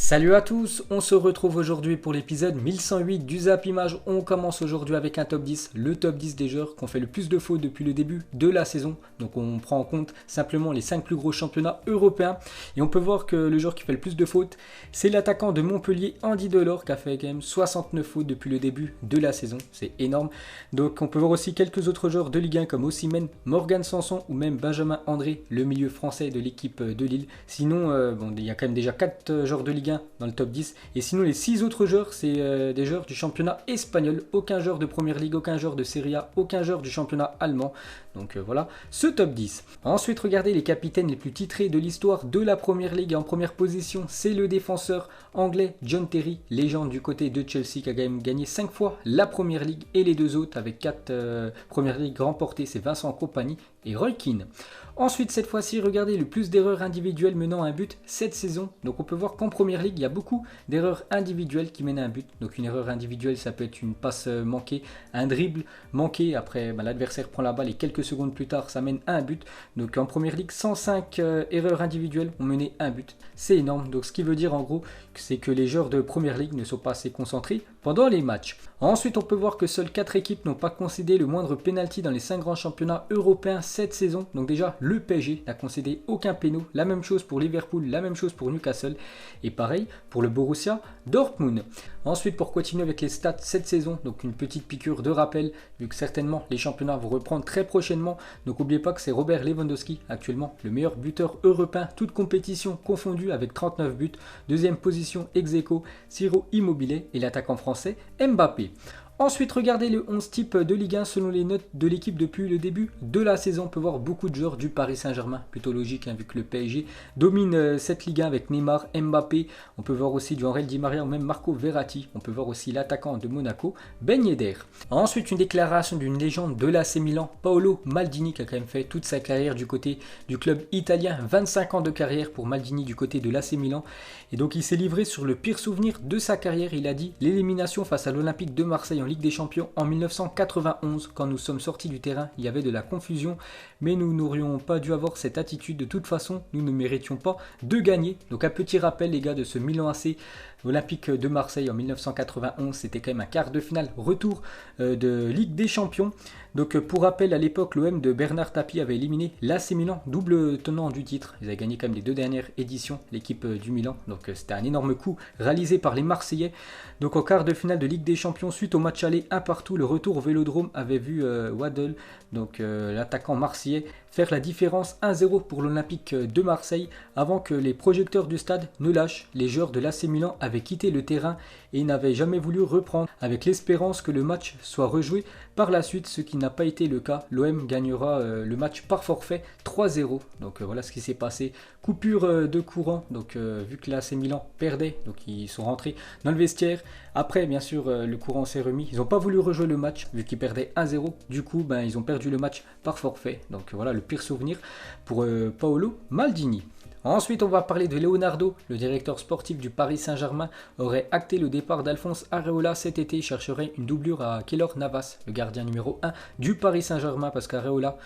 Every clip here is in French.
Salut à tous, on se retrouve aujourd'hui pour l'épisode 1108 du Zap Image. On commence aujourd'hui avec un top 10, le top 10 des joueurs qui ont fait le plus de fautes depuis le début de la saison. Donc on prend en compte simplement les 5 plus gros championnats européens. Et on peut voir que le joueur qui fait le plus de fautes, c'est l'attaquant de Montpellier, Andy Delors, qui a fait quand même 69 fautes depuis le début de la saison. C'est énorme. Donc on peut voir aussi quelques autres joueurs de Ligue 1 comme Osimhen, Morgan Sanson ou même Benjamin André, le milieu français de l'équipe de Lille. Sinon, il y a quand même déjà 4 joueurs de Ligue 1 dans le top 10. Et sinon, les 6 autres joueurs, c'est des joueurs du championnat espagnol. Aucun joueur de Première Ligue, aucun joueur de Serie A, aucun joueur du championnat allemand. Donc voilà, ce top 10. Ensuite, regardez les capitaines les plus titrés de l'histoire de la Première Ligue. En première position, c'est le défenseur anglais John Terry, légende du côté de Chelsea, qui a quand même gagné 5 fois la Première Ligue. Et les deux autres, avec 4 Première Ligue remportées, c'est Vincent Kompany et Roy Keane. Ensuite, cette fois-ci, regardez le plus d'erreurs individuelles menant à un but cette saison. Donc on peut voir qu'en Première Ligue, il y a beaucoup d'erreurs individuelles qui mènent à un but. Donc une erreur individuelle, ça peut être une passe manquée, un dribble manqué. Après, l'adversaire prend la balle et quelques secondes plus tard, ça mène à un but. Donc en Première Ligue, 105 erreurs individuelles ont mené à un but. C'est énorme. Donc ce qui veut dire en gros, c'est que les joueurs de Première Ligue ne sont pas assez concentrés pendant les matchs. Ensuite, on peut voir que seules 4 équipes n'ont pas concédé le moindre pénalty dans les 5 grands championnats européens cette saison. Donc déjà, le PSG n'a concédé aucun péno. La même chose pour Liverpool, la même chose pour Newcastle. Et pareil pour le Borussia Dortmund. Ensuite, pour continuer avec les stats cette saison, donc une petite piqûre de rappel, vu que certainement les championnats vont reprendre très prochainement. Donc n'oubliez pas que c'est Robert Lewandowski, actuellement le meilleur buteur européen, toute compétition confondue avec 39 buts. Deuxième position ex aequo, Ciro Immobile et l'attaquant français Mbappé. Ensuite, regardez le 11 type de Ligue 1 selon les notes de l'équipe depuis le début de la saison. On peut voir beaucoup de joueurs du Paris Saint-Germain, plutôt logique vu que le PSG domine cette Ligue 1 avec Neymar, Mbappé. On peut voir aussi du Angel Di Maria ou même Marco Verratti. On peut voir aussi l'attaquant de Monaco, Ben Yedder. Ensuite, une déclaration d'une légende de l'AC Milan, Paolo Maldini, qui a quand même fait toute sa carrière du côté du club italien. 25 ans de carrière pour Maldini du côté de l'AC Milan. Et donc il s'est livré sur le pire souvenir de sa carrière. Il a dit l'élimination face à l'Olympique de Marseille en Ligue des Champions en 1991. Quand nous sommes sortis du terrain, il y avait de la confusion, mais nous n'aurions pas dû avoir cette attitude. De toute façon, nous ne méritions pas de gagner. Donc un petit rappel les gars de ce Milan AC Olympique de Marseille en 1991, c'était quand même un quart de finale retour de Ligue des Champions. Donc pour rappel, à l'époque, l'OM de Bernard Tapie avait éliminé l'AC Milan, double tenant du titre. Ils avaient gagné quand même les 2 dernières éditions, l'équipe du Milan. Donc c'était un énorme coup réalisé par les Marseillais. Donc en quart de finale de Ligue des Champions, suite au match aller 1 partout, le retour au Vélodrome avait vu Waddle, donc l'attaquant marseillais, faire la différence 1-0 pour l'Olympique de Marseille avant que les projecteurs du stade ne lâchent. Les joueurs de l'AC Milan avaient quitté le terrain et n'avaient jamais voulu reprendre, avec l'espérance que le match soit rejoué par la suite, ce qui n'a pas été le cas. L'OM gagnera le match par forfait 3-0. Donc voilà ce qui s'est passé. Coupure de courant, donc vu que l'AC Milan perdait, donc ils sont rentrés dans le vestiaire. Après, bien sûr, le courant s'est remis. Ils n'ont pas voulu rejouer le match vu qu'ils perdaient 1-0. Du coup, ils ont perdu le match par forfait. Donc voilà le pire souvenir pour Paolo Maldini. Ensuite, on va parler de Leonardo, le directeur sportif du Paris Saint-Germain, aurait acté le départ d'Alphonse Areola cet été. Il chercherait une doublure à Keylor Navas, le gardien numéro 1 du Paris Saint-Germain, parce qu'Areola,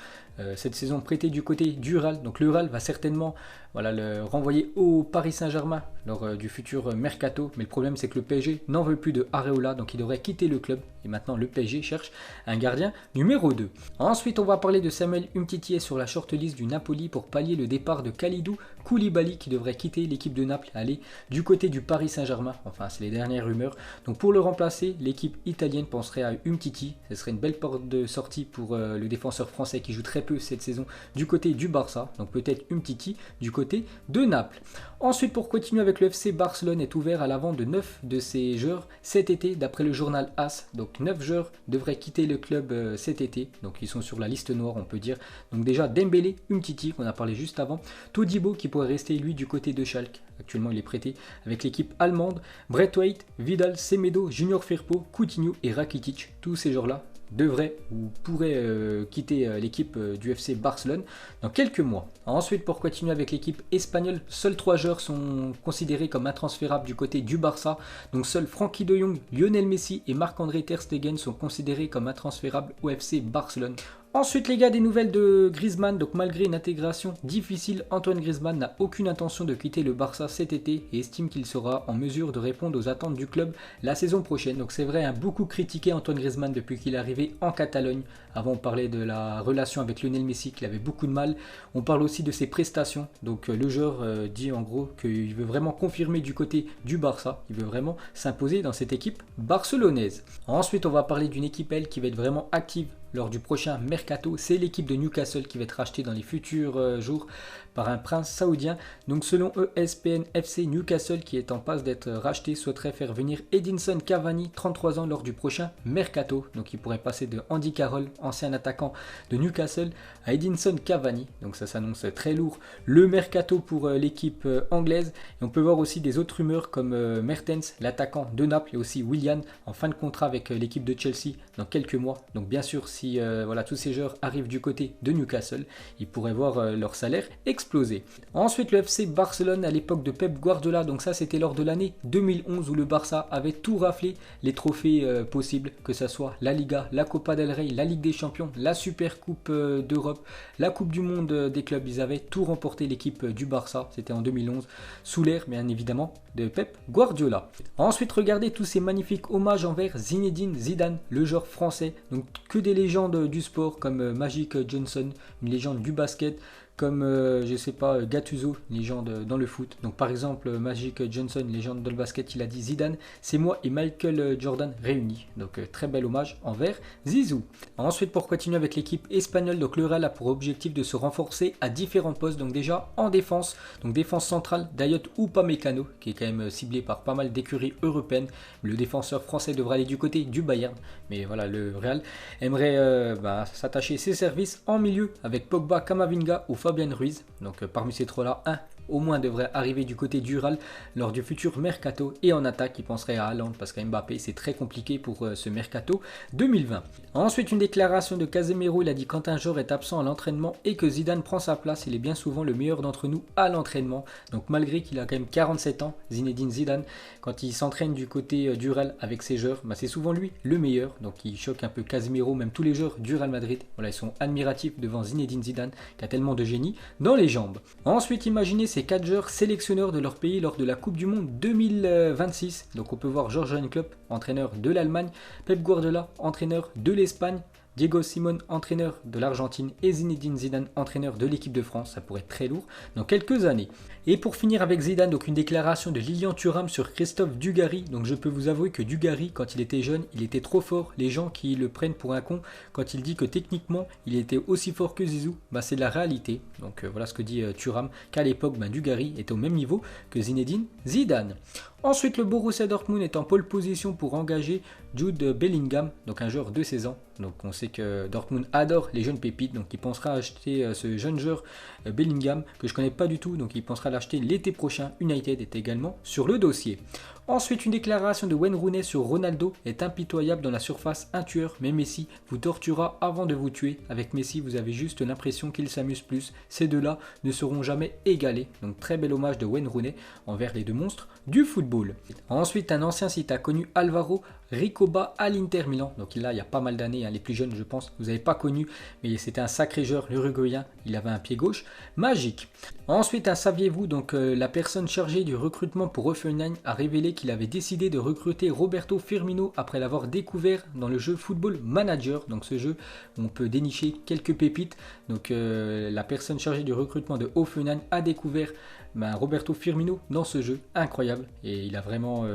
cette saison prêté du côté du Real. Donc le Real va certainement le renvoyer au Paris Saint-Germain lors du futur mercato. Mais le problème, c'est que le PSG n'en veut plus de Areola, donc il devrait quitter le club. Et maintenant, le PSG cherche un gardien numéro 2. Ensuite, on va parler de Samuel Umtiti sur la shortlist du Napoli pour pallier le départ de Kalidou Koulibaly qui devrait quitter l'équipe de Naples et aller du côté du Paris Saint-Germain. Enfin, c'est les dernières rumeurs. Donc pour le remplacer, l'équipe italienne penserait à Umtiti. Ce serait une belle porte de sortie pour le défenseur français qui joue très peu cette saison du côté du Barça. Donc peut-être Umtiti du côté de Naples. Ensuite, pour continuer avec le FC Barcelone, est ouvert à la vente de 9 de ses joueurs cet été d'après le journal AS. Donc 9 joueurs devraient quitter le club cet été. Donc ils sont sur la liste noire, on peut dire. Donc déjà Dembélé, Umtiti qu'on a parlé juste avant, Todibo qui pourrait rester lui du côté de Schalke. Actuellement il est prêté avec l'équipe allemande, Braithwaite, Vidal, Semedo, Junior Firpo, Coutinho et Rakitic. Tous ces joueurs-là devrait ou pourrait quitter l'équipe du FC Barcelone dans quelques mois. Ensuite, pour continuer avec l'équipe espagnole, seuls 3 joueurs sont considérés comme intransférables du côté du Barça. Donc seuls Frenkie de Jong, Lionel Messi et Marc-André Ter Stegen sont considérés comme intransférables au FC Barcelone. Ensuite les gars, des nouvelles de Griezmann. Donc malgré une intégration difficile, Antoine Griezmann n'a aucune intention de quitter le Barça cet été et estime qu'il sera en mesure de répondre aux attentes du club la saison prochaine. Donc c'est vrai, beaucoup critiqué Antoine Griezmann depuis qu'il est arrivé en Catalogne. Avant on parlait de la relation avec Lionel Messi, qu'il avait beaucoup de mal. On parle aussi de ses prestations. Donc le joueur dit en gros qu'il veut vraiment confirmer du côté du Barça. Il veut vraiment s'imposer dans cette équipe barcelonaise. Ensuite on va parler d'une équipe elle qui va être vraiment active lors du prochain mercato. C'est l'équipe de Newcastle qui va être rachetée dans les futurs jours par un prince saoudien. Donc selon ESPN FC, Newcastle qui est en passe d'être racheté souhaiterait faire venir Edinson Cavani, 33 ans, lors du prochain mercato. Donc il pourrait passer de Andy Carroll, ancien attaquant de Newcastle, à Edinson Cavani. Donc ça s'annonce très lourd le mercato pour l'équipe anglaise. Et on peut voir aussi des autres rumeurs comme Mertens, l'attaquant de Naples, et aussi Willian en fin de contrat avec l'équipe de Chelsea dans quelques mois. Donc bien sûr, si voilà, tous ces joueurs arrivent du côté de Newcastle, ils pourraient voir leur salaire exploser. Ensuite le FC Barcelone à l'époque de Pep Guardiola, donc ça c'était lors de l'année 2011 où le Barça avait tout raflé, les trophées possibles, que ce soit la Liga, la Copa del Rey, la Ligue des Champions, la Super Coupe d'Europe, la Coupe du Monde des clubs. Ils avaient tout remporté, l'équipe du Barça, c'était en 2011, sous l'ère bien évidemment de Pep Guardiola. Ensuite regardez tous ces magnifiques hommages envers Zinedine Zidane, le joueur français. Donc que des légendes du sport comme Magic Johnson, une légende du basket, comme je sais pas, Gattuso, une légende dans le foot. Donc par exemple Magic Johnson, une légende dans le basket, il a dit Zidane, c'est moi et Michael Jordan réunis. Donc très bel hommage envers Zizou. Ensuite pour continuer avec l'équipe espagnole, donc le Real a pour objectif de se renforcer à différents postes. Donc déjà en défense, donc défense centrale, Dayot Upamecano, qui est quand même ciblé par pas mal d'écuries européennes. Le défenseur français devra aller du côté du Bayern, mais voilà, le Real aimerait s'attacher ses services en milieu avec Pogba, Camavinga ou Fabian Ruiz. Donc parmi ces trois-là, un au moins devrait arriver du côté du Real lors du futur mercato. Et en attaque, il penserait à Haaland parce qu'à Mbappé, c'est très compliqué pour ce mercato 2020. Ensuite, une déclaration de Casemiro. Il a dit: quand un joueur est absent à l'entraînement et que Zidane prend sa place, il est bien souvent le meilleur d'entre nous à l'entraînement. Donc malgré qu'il a quand même 47 ans, Zinedine Zidane, quand il s'entraîne du côté du Real avec ses joueurs, c'est souvent lui le meilleur. Donc il choque un peu Casemiro, même tous les joueurs du Real Madrid. Voilà, ils sont admiratifs devant Zinedine Zidane qui a tellement de génie dans les jambes. Ensuite, imaginez ces 4 joueurs sélectionneurs de leur pays lors de la Coupe du Monde 2026. Donc on peut voir Jürgen Klopp, entraîneur de l'Allemagne, Pep Guardiola, entraîneur de l'Espagne, Diego Simón, entraîneur de l'Argentine, et Zinedine Zidane, entraîneur de l'équipe de France. Ça pourrait être très lourd dans quelques années. Et pour finir avec Zidane, donc une déclaration de Lilian Thuram sur Christophe Dugarry. Donc je peux vous avouer que Dugarry, quand il était jeune, il était trop fort. Les gens qui le prennent pour un con quand il dit que techniquement il était aussi fort que Zizou, c'est de la réalité. Donc voilà ce que dit Thuram, qu'à l'époque Dugarry était au même niveau que Zinedine Zidane. Ensuite, le Borussia Dortmund est en pole position pour engager Jude Bellingham, donc un joueur de 16 ans. Donc on sait que Dortmund adore les jeunes pépites, donc il pensera acheter ce jeune joueur Bellingham, que je connais pas du tout, donc il pensera l'acheter l'été prochain. United est également sur le dossier. Ensuite, une déclaration de Wayne Rooney sur Ronaldo est impitoyable dans la surface, un tueur, mais Messi vous torturera avant de vous tuer. Avec Messi, vous avez juste l'impression qu'il s'amuse plus. Ces deux-là ne seront jamais égalés. Donc très bel hommage de Wayne Rooney envers les deux monstres du football. Ensuite, un ancien site a connu Alvaro Ricoba à l'Inter Milan. Donc là, il y a pas mal d'années, les plus jeunes je pense, vous n'avez pas connu, mais c'était un sacré joueur, l'Uruguayen. Il avait un pied gauche magique. Ensuite, saviez-vous, donc la personne chargée du recrutement pour Hoffenheim a révélé qu'il avait décidé de recruter Roberto Firmino après l'avoir découvert dans le jeu Football Manager. Donc ce jeu où on peut dénicher quelques pépites. Donc la personne chargée du recrutement de Hoffenheim a découvert Roberto Firmino dans ce jeu, incroyable, et il a vraiment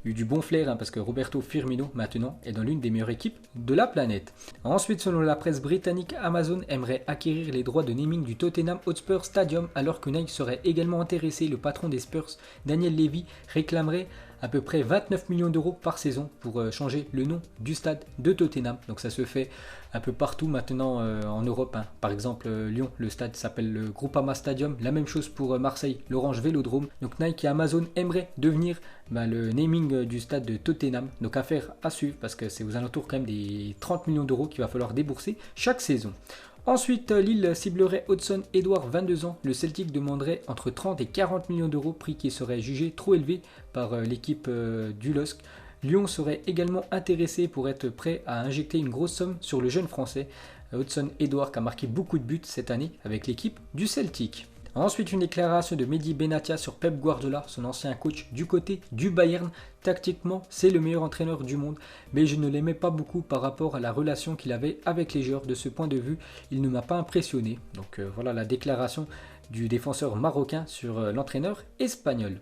eu du bon flair parce que Roberto Firmino maintenant est dans l'une des meilleures équipes de la planète. Ensuite, selon la presse britannique, Amazon aimerait acquérir les droits de naming du Tottenham Hotspur Stadium alors que Nike serait également intéressé. Le patron des Spurs, Daniel Levy, réclamerait à peu près 29 millions d'euros par saison pour changer le nom du stade de Tottenham. Donc ça se fait un peu partout maintenant en Europe. Par exemple Lyon, le stade s'appelle le Groupama Stadium. La même chose pour Marseille, l'Orange Vélodrome. Donc Nike et Amazon aimeraient devenir le naming du stade de Tottenham. Donc affaire à suivre parce que c'est aux alentours quand même des 30 millions d'euros qu'il va falloir débourser chaque saison. Ensuite, Lille ciblerait Hudson Edouard, 22 ans. Le Celtic demanderait entre 30 et 40 millions d'euros, prix qui serait jugé trop élevé par l'équipe du LOSC. Lyon serait également intéressé pour être prêt à injecter une grosse somme sur le jeune français. Hudson-Edouard qui a marqué beaucoup de buts cette année avec l'équipe du Celtic. Ensuite, une déclaration de Mehdi Benatia sur Pep Guardiola, son ancien coach du côté du Bayern. Tactiquement, c'est le meilleur entraîneur du monde, mais je ne l'aimais pas beaucoup par rapport à la relation qu'il avait avec les joueurs. De ce point de vue, il ne m'a pas impressionné. Donc voilà la déclaration du défenseur marocain sur l'entraîneur espagnol.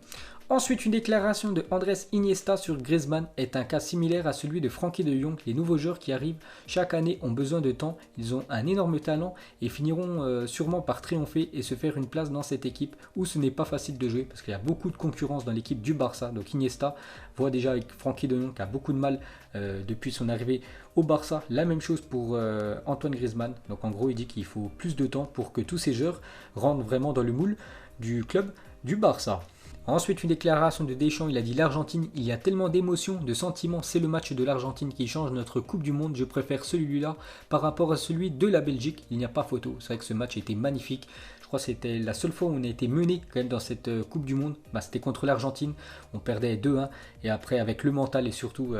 Ensuite, une déclaration de Andrés Iniesta sur Griezmann est un cas similaire à celui de Frenkie de Jong. Les nouveaux joueurs qui arrivent chaque année ont besoin de temps, ils ont un énorme talent et finiront sûrement par triompher et se faire une place dans cette équipe où ce n'est pas facile de jouer parce qu'il y a beaucoup de concurrence dans l'équipe du Barça. Donc Iniesta voit déjà avec Frenkie de Jong qui a beaucoup de mal depuis son arrivée au Barça. La même chose pour Antoine Griezmann. Donc en gros, il dit qu'il faut plus de temps pour que tous ces joueurs rentrent vraiment dans le moule du club du Barça. Ensuite, une déclaration de Deschamps, il a dit l'Argentine, il y a tellement d'émotions, de sentiments, c'est le match de l'Argentine qui change notre Coupe du Monde, je préfère celui-là par rapport à celui de la Belgique, il n'y a pas photo, c'est vrai que ce match était magnifique, je crois que c'était la seule fois où on a été mené quand même dans cette Coupe du Monde, c'était contre l'Argentine, on perdait 2-1 et après avec le mental et surtout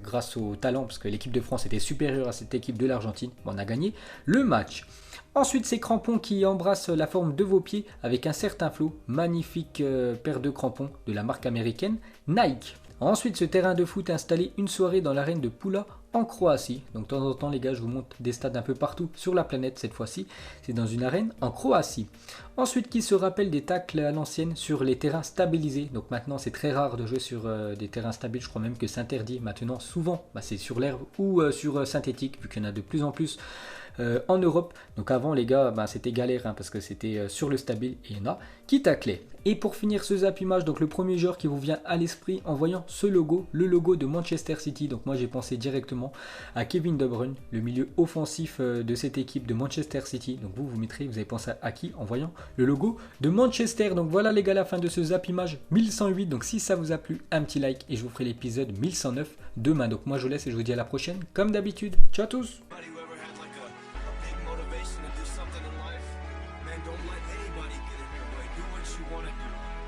grâce au talent, parce que l'équipe de France était supérieure à cette équipe de l'Argentine, on a gagné le match. Ensuite, ces crampons qui embrassent la forme de vos pieds avec un certain flow. Magnifique paire de crampons de la marque américaine Nike. Ensuite, ce terrain de foot installé une soirée dans l'arène de Pula en Croatie. Donc de temps en temps, les gars, je vous montre des stades un peu partout sur la planète. Cette fois-ci, c'est dans une arène en Croatie. Ensuite, qui se rappelle des tacles à l'ancienne sur les terrains stabilisés. Donc maintenant, c'est très rare de jouer sur des terrains stables. Je crois même que c'est interdit maintenant. Souvent, c'est sur l'herbe ou sur synthétique, vu qu'il y en a de plus en plus en Europe. Donc avant les gars c'était galère parce que c'était sur le stable et il y en a qui taclaient. Et pour finir ce zap image, donc le premier joueur qui vous vient à l'esprit en voyant ce logo, le logo de Manchester City. Donc moi j'ai pensé directement à Kevin De Bruyne, le milieu offensif de cette équipe de Manchester City. Donc vous mettrez, vous avez pensé à qui en voyant le logo de Manchester. Donc voilà les gars, la fin de ce zap image 1108. Donc si ça vous a plu, un petit like et je vous ferai l'épisode 1109 demain. Donc moi je vous laisse et je vous dis à la prochaine comme d'habitude. Ciao à tous. Don't let anybody get in your way. Do what you want to do.